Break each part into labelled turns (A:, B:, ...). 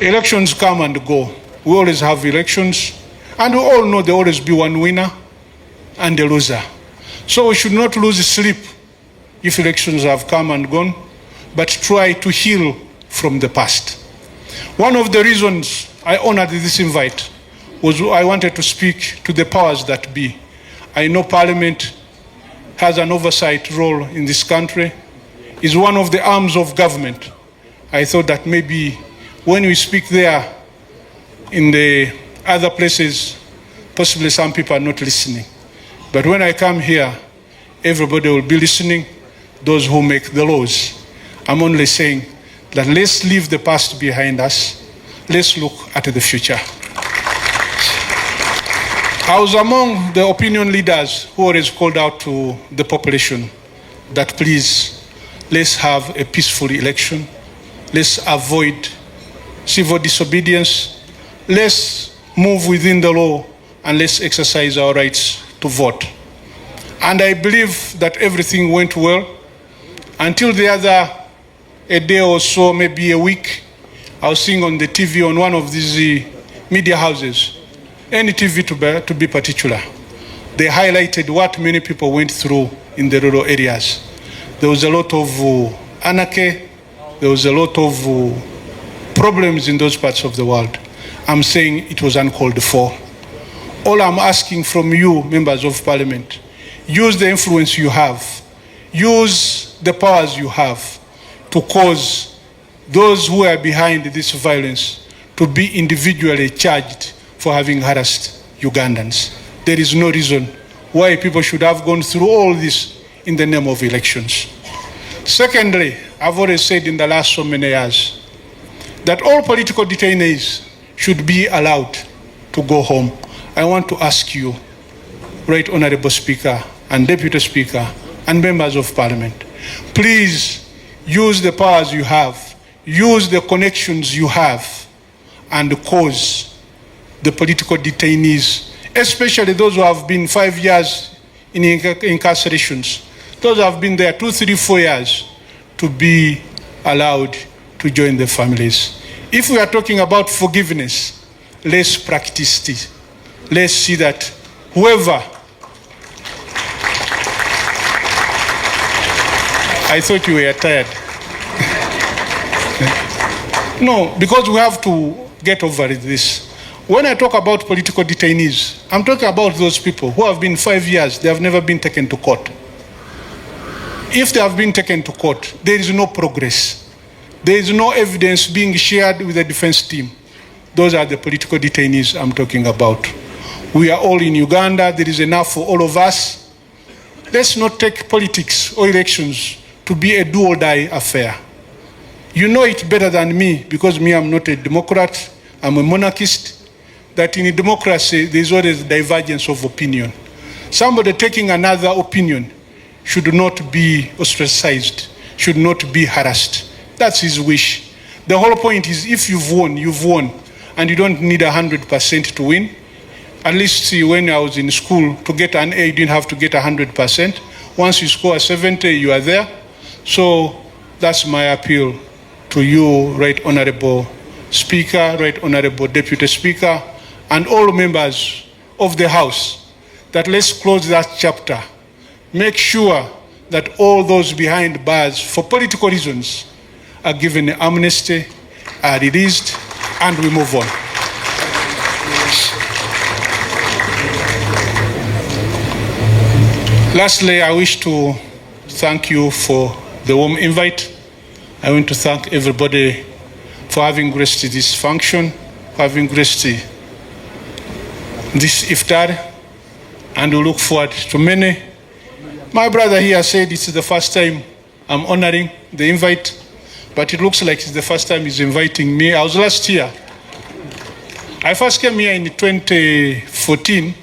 A: Elections come and go. We always have elections, and we all know there will always be one winner and a loser. So we should not lose sleep if elections have come and gone, but try to heal from the past. One of the reasons I honored this invite was I wanted to speak to the powers that be. I know Parliament has an oversight role in this country, is one of the arms of government. I thought that maybe when we speak there in the other places, possibly some people are not listening. But when I come here, everybody will be listening, those who make the laws. I'm only saying that let's leave the past behind us. Let's look at the future. I was among the opinion leaders who always called out to the population that please, let's have a peaceful election. Let's avoid civil disobedience. Let's move within the law and let's exercise our rights to vote. And I believe that everything went well until a day or so, maybe a week, I was seeing on the TV on one of these media houses, NTV to be particular, they highlighted what many people went through in the rural areas. There was a lot of anarchy, there was a lot of problems in those parts of the world. I'm saying it was uncalled for. All I'm asking from you, members of Parliament, use the influence you have, use the powers you have to cause those who are behind this violence to be individually charged for having harassed Ugandans. There is no reason why people should have gone through all this in the name of elections. Secondly, I've already said in the last so many years that all political detainees should be allowed to go home. I want to ask you, Right Honorable Speaker and Deputy Speaker and members of Parliament, please use the powers you have, use the connections you have, and cause the political detainees, especially those who have been 5 years in incarcerations, those who have been there 2, 3, 4 years, to be allowed to join their families. If we are talking about forgiveness, let's practice this. Let's see that whoever, I thought you were tired. No, because we have to get over this. When I talk about political detainees, I'm talking about those people who have been 5 years, they have never been taken to court. If they have been taken to court, there is no progress. There is no evidence being shared with the defense team. Those are the political detainees I'm talking about. We are all in Uganda. There is enough for all of us. Let's not take politics or elections to be a do-or-die affair. You know it better than me, because me, I'm not a Democrat, I'm a monarchist, that in a democracy, there's always divergence of opinion. Somebody taking another opinion should not be ostracized, should not be harassed. That's his wish. The whole point is, if you've won, you've won, and you don't need 100% to win. At least when I was in school, to get an A, you didn't have to get 100%. Once you score a 70, you are there. So that's my appeal to you, Right Honorable Speaker, Right Honorable Deputy Speaker, and all members of the House, that let's close that chapter. Make sure that all those behind bars for political reasons are given amnesty, are released, and we move on. Lastly, I wish to thank you for the warm invite. I want to thank everybody for having graced this function, for having graced this iftar, and we look forward to many. My brother here said it's the first time I'm honoring the invite, but it looks like it's the first time he's inviting me. I was last year. I first came here in 2014,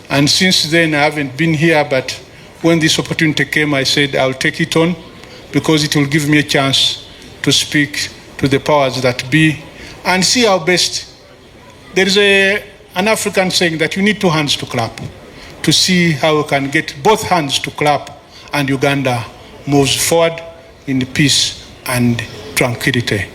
A: and since then I haven't been here, but when this opportunity came, I said I'll take it on, because it will give me a chance to speak to the powers that be and see how best. There is an African saying that you need 2 hands to clap, to see how we can get both hands to clap and Uganda moves forward in peace and tranquility.